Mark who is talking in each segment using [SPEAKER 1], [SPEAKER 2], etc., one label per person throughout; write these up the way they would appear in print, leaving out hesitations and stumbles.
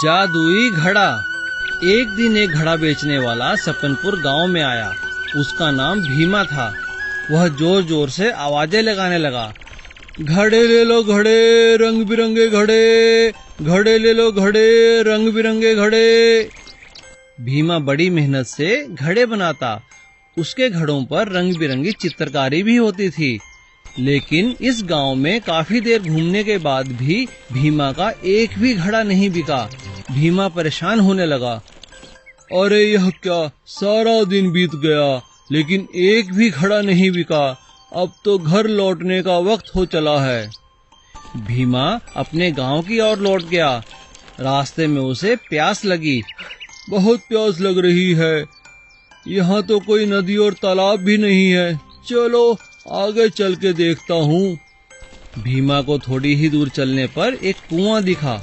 [SPEAKER 1] जादुई घड़ा। एक दिन एक घड़ा बेचने वाला सपनपुर गांव में आया। उसका नाम भीमा था। वह जोर जोर से आवाजें लगाने लगा, घड़े ले लो घड़े, रंग बिरंगे घड़े, घड़े ले लो घड़े, रंग बिरंगे घड़े। भीमा बड़ी मेहनत से घड़े बनाता। उसके घड़ों पर रंग बिरंगी चित्रकारी भी होती थी। लेकिन इस गांव में काफी देर घूमने के बाद भी भीमा का एक भी घड़ा नहीं बिका। भीमा परेशान होने लगा, अरे यह क्या, सारा दिन बीत गया लेकिन एक भी घड़ा नहीं बिका। अब तो घर लौटने का वक्त हो चला है। भीमा अपने गांव की ओर लौट गया। रास्ते में उसे प्यास लगी। बहुत प्यास लग रही है। यहाँ तो कोई नदी और तालाब भी नहीं है। चलो आगे चल के देखता हूँ। भीमा को थोड़ी ही दूर चलने पर एक कुआं दिखा।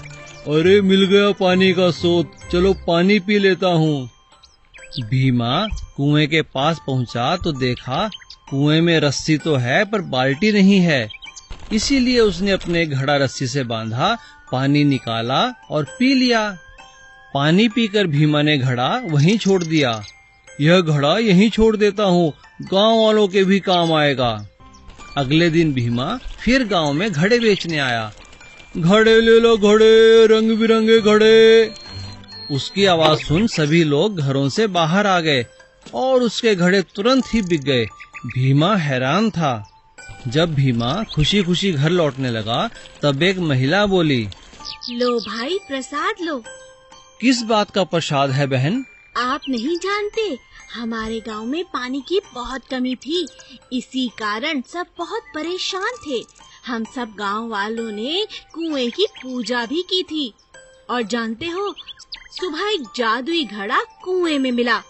[SPEAKER 1] अरे मिल गया पानी का स्रोत, चलो पानी पी लेता हूँ। भीमा कुएं के पास पहुँचा तो देखा कुएं में रस्सी तो है पर बाल्टी नहीं है। इसीलिए उसने अपने घड़ा रस्सी से बांधा, पानी निकाला और पी लिया। पानी पीकर भीमा ने घड़ा वहीं छोड़ दिया। यह घड़ा यहीं छोड़ देता हूँ, गांव वालों के भी काम आएगा। अगले दिन भीमा फिर गांव में घड़े बेचने आया। घड़े ले लो घड़े, रंग बिरंगे घड़े। उसकी आवाज सुन सभी लोग घरों से बाहर आ गए और उसके घड़े तुरंत ही बिक गए। भीमा हैरान था। जब भीमा खुशी खुशी घर लौटने लगा तब एक महिला बोली,
[SPEAKER 2] लो भाई प्रसाद लो।
[SPEAKER 1] किस बात का प्रसाद है बहन?
[SPEAKER 2] आप नहीं जानते, हमारे गांव में पानी की बहुत कमी थी। इसी कारण सब बहुत परेशान थे। हम सब गांव वालों ने कुएं की पूजा भी की थी। और जानते हो, सुबह एक जादुई घड़ा कुएं में मिला।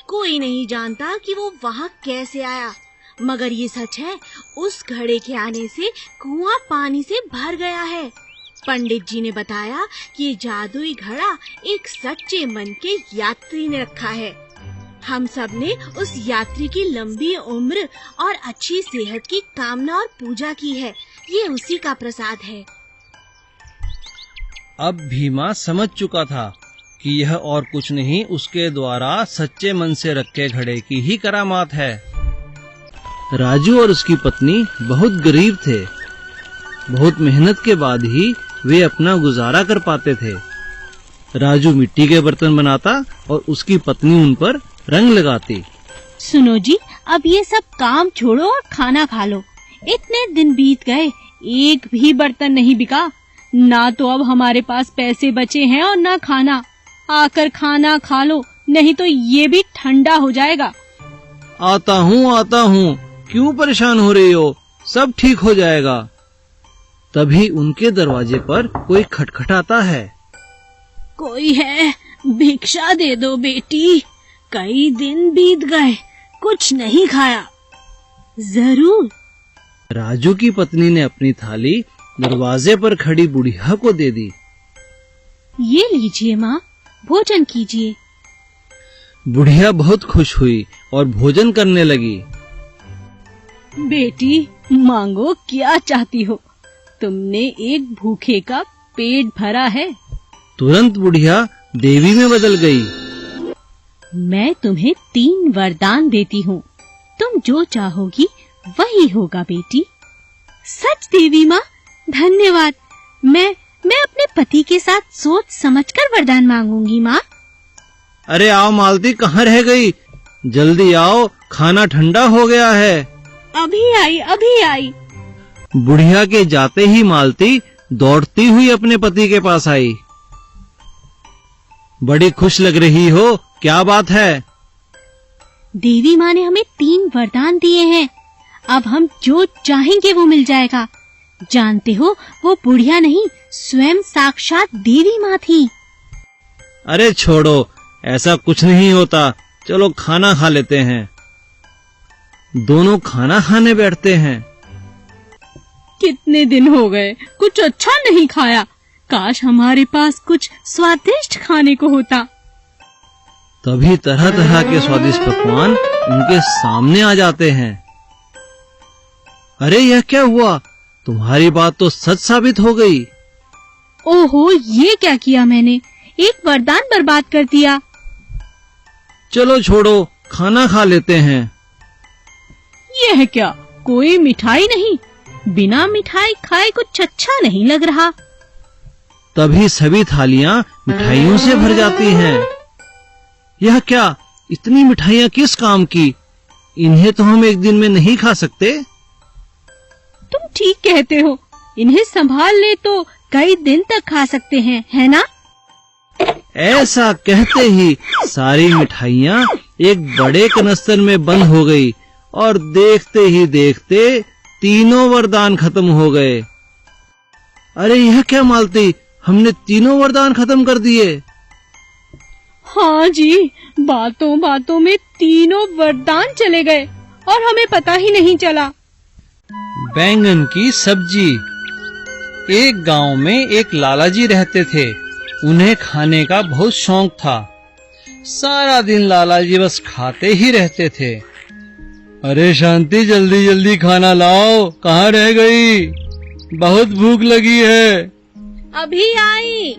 [SPEAKER 2] कोई नहीं जानता कि वो वहाँ कैसे आया, मगर ये सच है, उस घड़े के आने से कुआं पानी से भर गया है। पंडित जी ने बताया कि ये जादुई घड़ा एक सच्चे मन के यात्री ने रखा है। हम सब ने उस यात्री की लंबी उम्र और अच्छी सेहत की कामना और पूजा की है। ये उसी का प्रसाद है।
[SPEAKER 1] अब भीमा समझ चुका था कि यह और कुछ नहीं, उसके द्वारा सच्चे मन से रखे घड़े की ही करामात है। राजू और उसकी पत्नी बहुत गरीब थे। बहुत मेहनत के बाद ही वे अपना गुजारा कर पाते थे। राजू मिट्टी के बर्तन बनाता और उसकी पत्नी उन पर रंग लगाती।
[SPEAKER 2] सुनो जी, अब ये सब काम छोड़ो और खाना खा लो। इतने दिन बीत गए, एक भी बर्तन नहीं बिका। ना तो अब हमारे पास पैसे बचे हैं और ना खाना। आकर खाना खा लो, नहीं तो ये भी ठंडा हो जाएगा।
[SPEAKER 1] आता हूँ, क्यों परेशान हो रही हो? सब ठीक हो जाएगा। तभी उनके दरवाजे पर कोई खटखटाता है।
[SPEAKER 2] कोई है? भिक्षा दे दो बेटी, कई दिन बीत गए, कुछ नहीं खाया। जरूर।
[SPEAKER 1] राजू की पत्नी ने अपनी थाली दरवाजे पर खड़ी बुढ़िया को दे दी।
[SPEAKER 2] ये लीजिए माँ, भोजन कीजिए।
[SPEAKER 1] बुढ़िया बहुत खुश हुई और भोजन करने लगी।
[SPEAKER 2] बेटी मांगो, क्या चाहती हो? तुमने एक भूखे का पेट भरा है।
[SPEAKER 1] तुरंत बुढ़िया देवी में बदल गई।
[SPEAKER 2] मैं तुम्हें 3 वरदान देती हूँ, तुम जो चाहोगी वही होगा बेटी। सच देवी माँ, धन्यवाद। मैं अपने पति के साथ सोच समझकर वरदान मांगूंगी माँ।
[SPEAKER 1] अरे आओ मालती, कहाँ रह गई? जल्दी आओ, खाना ठंडा हो गया है।
[SPEAKER 2] अभी आई।
[SPEAKER 1] बुढ़िया के जाते ही मालती दौड़ती हुई अपने पति के पास आई। बड़ी खुश लग रही हो, क्या बात है?
[SPEAKER 2] देवी माँ ने हमें 3 वरदान दिए हैं। अब हम जो चाहेंगे वो मिल जाएगा। जानते हो, वो बुढ़िया नहीं, स्वयं साक्षात देवी माँ थी।
[SPEAKER 1] अरे छोड़ो, ऐसा कुछ नहीं होता। चलो खाना खा लेते हैं। दोनों खाना खाने बैठते हैं।
[SPEAKER 2] कितने दिन हो गए, कुछ अच्छा नहीं खाया। काश हमारे पास कुछ स्वादिष्ट खाने को होता।
[SPEAKER 1] तभी तरह तरह के स्वादिष्ट पकवान उनके सामने आ जाते हैं। अरे यह क्या हुआ? तुम्हारी बात तो सच साबित हो गई।
[SPEAKER 3] ओहो, ये क्या किया मैंने? एक वरदान बर्बाद कर दिया।
[SPEAKER 1] चलो छोड़ो, खाना खा लेते हैं।
[SPEAKER 3] ये है क्या? कोई मिठाई नहीं। बिना मिठाई खाए कुछ अच्छा नहीं लग रहा।
[SPEAKER 1] तभी सभी थालियां मिठाइयों से भर जाती हैं। यह क्या? इतनी मिठाइयां किस काम की? इन्हें तो हम एक दिन में नहीं खा सकते।
[SPEAKER 3] तुम ठीक कहते हो। इन्हें संभाल ले तो कई दिन तक खा सकते हैं, है ना?
[SPEAKER 1] ऐसा कहते ही सारी मिठाइयां एक बड़े कनस्तर में बंद हो गई और देखते ही देखते तीनों वरदान खत्म हो गए। अरे यह क्या मालती, हमने तीनों वरदान खत्म कर दिए।
[SPEAKER 3] हाँ जी, बातों बातों में तीनों वरदान चले गए और हमें पता ही नहीं चला।
[SPEAKER 1] बैंगन की सब्जी। एक गांव में एक लाला जी रहते थे। उन्हें खाने का बहुत शौक था। सारा दिन लाला जी बस खाते ही रहते थे। अरे शांति, जल्दी जल्दी खाना लाओ, कहाँ रह गई? बहुत भूख लगी है।
[SPEAKER 2] अभी आई।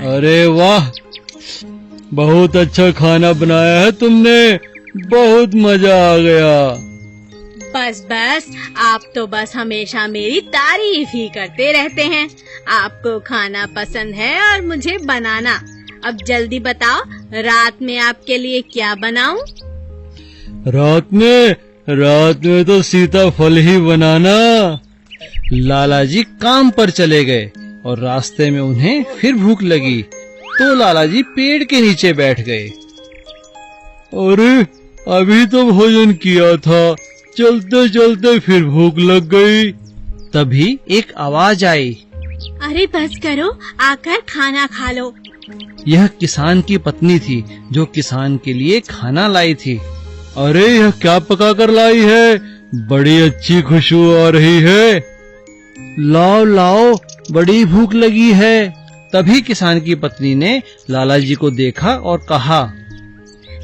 [SPEAKER 1] अरे वाह, बहुत अच्छा खाना बनाया है तुमने, बहुत मजा आ गया।
[SPEAKER 2] बस बस, आप तो बस हमेशा मेरी तारीफ ही करते रहते हैं। आपको खाना पसंद है और मुझे बनाना। अब जल्दी बताओ, रात में आपके लिए क्या बनाऊं?
[SPEAKER 1] रात में तो सीताफल ही बनाना। लाला जी काम पर चले गए और रास्ते में उन्हें फिर भूख लगी तो लाला जी पेड़ के नीचे बैठ गए। अरे अभी तो भोजन किया था, चलते चलते फिर भूख लग गई। तभी एक आवाज आई।
[SPEAKER 2] अरे बस करो, आकर खाना खा लो।
[SPEAKER 1] यह किसान की पत्नी थी जो किसान के लिए खाना लाई थी। अरे यह क्या पका कर लाई है? बड़ी अच्छी खुशबू आ रही है। लाओ लाओ, बड़ी भूख लगी है। तभी किसान की पत्नी ने लाला जी को देखा और कहा,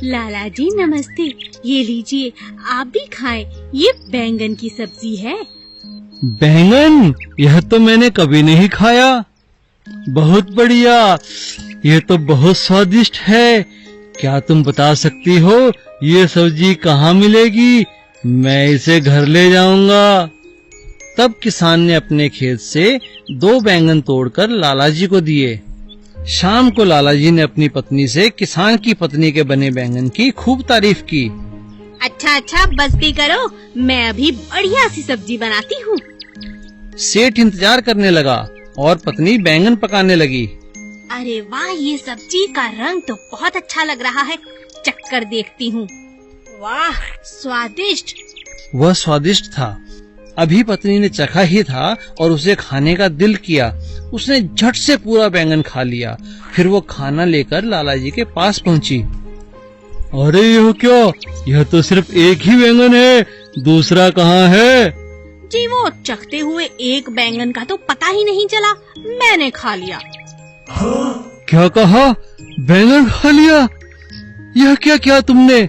[SPEAKER 2] लाला जी नमस्ते, ये लीजिए, आप भी खाएं। ये बैंगन की सब्जी है।
[SPEAKER 1] बैंगन? यह तो मैंने कभी नहीं खाया। बहुत बढ़िया, यह तो बहुत स्वादिष्ट है। क्या तुम बता सकती हो ये सब्जी कहाँ मिलेगी? मैं इसे घर ले जाऊंगा। तब किसान ने अपने खेत से 2 बैंगन तोड़कर लाला जी को दिए। शाम को लाला जी ने अपनी पत्नी से किसान की पत्नी के बने बैंगन की खूब तारीफ की।
[SPEAKER 2] अच्छा, बस भी करो, मैं अभी बढ़िया सी सब्जी बनाती हूँ।
[SPEAKER 1] सेठ इंतजार करने लगा और पत्नी बैंगन पकाने लगी।
[SPEAKER 2] अरे वाह, ये सब्जी का रंग तो बहुत अच्छा लग रहा है। चक्कर देखती हूँ। वाह, स्वादिष्ट।
[SPEAKER 1] वह स्वादिष्ट था। अभी पत्नी ने चखा ही था और उसे खाने का दिल किया। उसने झट से पूरा बैंगन खा लिया। फिर वो खाना लेकर लाला जी के पास पहुंची। अरे यह क्या? यह तो सिर्फ एक ही बैंगन है, दूसरा कहाँ है?
[SPEAKER 2] जी वो चखते हुए एक बैंगन का तो पता ही नहीं चला, मैंने खा लिया।
[SPEAKER 1] क्या कहा? बैंगन खा लिया? यह क्या किया तुमने?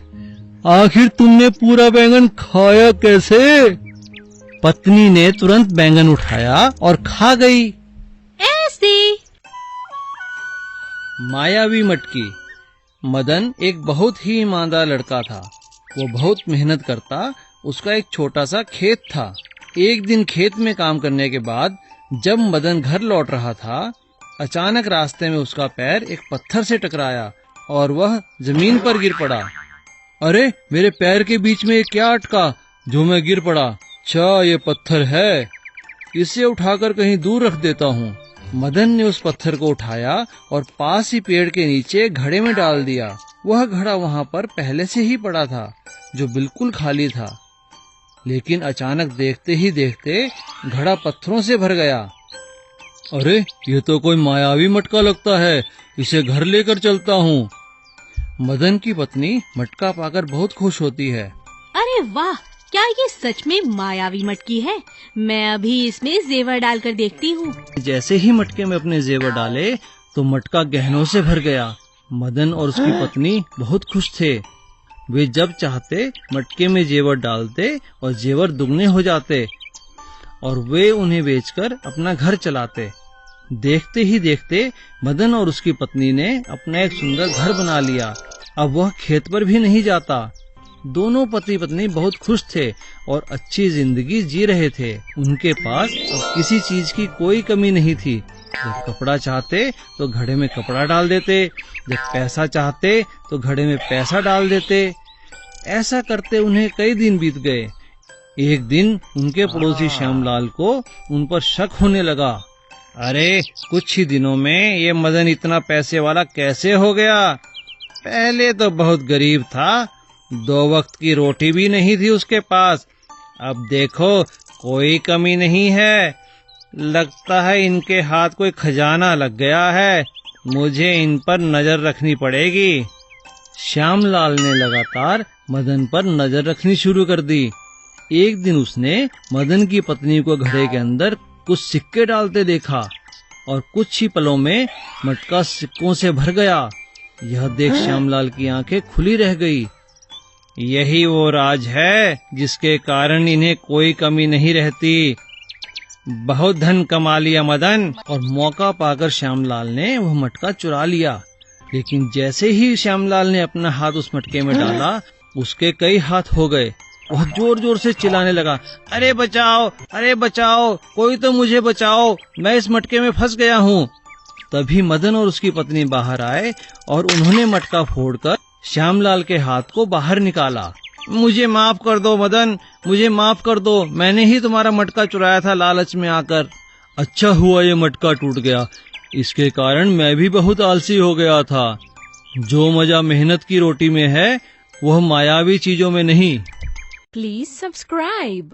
[SPEAKER 1] आखिर तुमने पूरा बैंगन खाया कैसे? पत्नी ने तुरंत बैंगन उठाया और खा गई।
[SPEAKER 2] ऐसे।
[SPEAKER 1] मायावी मटकी। मदन एक बहुत ही ईमानदार लड़का था। वो बहुत मेहनत करता। उसका एक छोटा सा खेत था। एक दिन खेत में काम करने के बाद जब मदन घर लौट रहा था, अचानक रास्ते में उसका पैर एक पत्थर से टकराया और वह जमीन पर गिर पड़ा। अरे मेरे पैर के बीच में क्या अटका जो मैं गिर पड़ा? अच्छा, ये पत्थर है, इसे उठाकर कहीं दूर रख देता हूँ। मदन ने उस पत्थर को उठाया और पास ही पेड़ के नीचे घड़े में डाल दिया। वह घड़ा वहाँ पर पहले से ही पड़ा था, जो बिल्कुल खाली था। लेकिन अचानक देखते ही देखते घड़ा पत्थरों से भर गया। अरे ये तो कोई मायावी मटका लगता है, इसे घर लेकर चलता हूँ। मदन की पत्नी मटका पाकर बहुत खुश होती है।
[SPEAKER 2] अरे वाह, क्या ये सच में मायावी मटकी है? मैं अभी इसमें जेवर डालकर देखती हूँ।
[SPEAKER 1] जैसे ही मटके में अपने जेवर डाले तो मटका गहनों से भर गया। मदन और उसकी पत्नी बहुत खुश थे। वे जब चाहते मटके में जेवर डालते और जेवर दुगने हो जाते और वे उन्हें बेचकर अपना घर चलाते। देखते ही देखते मदन और उसकी पत्नी ने अपना एक सुंदर घर बना लिया। अब वह खेत पर भी नहीं जाता। दोनों पति पत्नी बहुत खुश थे और अच्छी जिंदगी जी रहे थे। उनके पास अब किसी चीज की कोई कमी नहीं थी। जब कपड़ा चाहते तो घड़े में कपड़ा डाल देते, जब पैसा चाहते तो घड़े में पैसा डाल देते। ऐसा करते उन्हें कई दिन बीत गए। एक दिन उनके पड़ोसी श्यामलाल को उन पर शक होने लगा। अरे, कुछ ही दिनों में ये मदन इतना पैसे वाला कैसे हो गया? पहले तो बहुत गरीब था, 2 वक्त की रोटी भी नहीं थी उसके पास। अब देखो, कोई कमी नहीं है। लगता है इनके हाथ कोई खजाना लग गया है। मुझे इन पर नजर रखनी पड़ेगी। श्यामलाल ने लगातार मदन पर नजर रखनी शुरू कर दी। एक दिन उसने मदन की पत्नी को घड़े के अंदर कुछ सिक्के डालते देखा और कुछ ही पलों में मटका सिक्कों से भर गया। यह देख श्यामलाल की आंखें खुली रह गई। यही वो राज है जिसके कारण इन्हें कोई कमी नहीं रहती। बहुत धन कमा लिया मदन। और मौका पाकर श्यामलाल ने वह मटका चुरा लिया। लेकिन जैसे ही श्यामलाल ने अपना हाथ उस मटके में डाला, उसके कई हाथ हो गए। वह जोर जोर से चिल्लाने लगा, अरे बचाओ, अरे बचाओ, कोई तो मुझे बचाओ, मैं इस मटके में फंस गया हूँ। तभी मदन और उसकी पत्नी बाहर आए और उन्होंने मटका फोड़कर श्यामलाल के हाथ को बाहर निकाला। मुझे माफ कर दो मदन, मुझे माफ कर दो, मैंने ही तुम्हारा मटका चुराया था लालच में आकर। अच्छा हुआ ये मटका टूट गया, इसके कारण मैं भी बहुत आलसी हो गया था। जो मजा मेहनत की रोटी में है, वह मायावी चीजों में नहीं।
[SPEAKER 3] Please subscribe.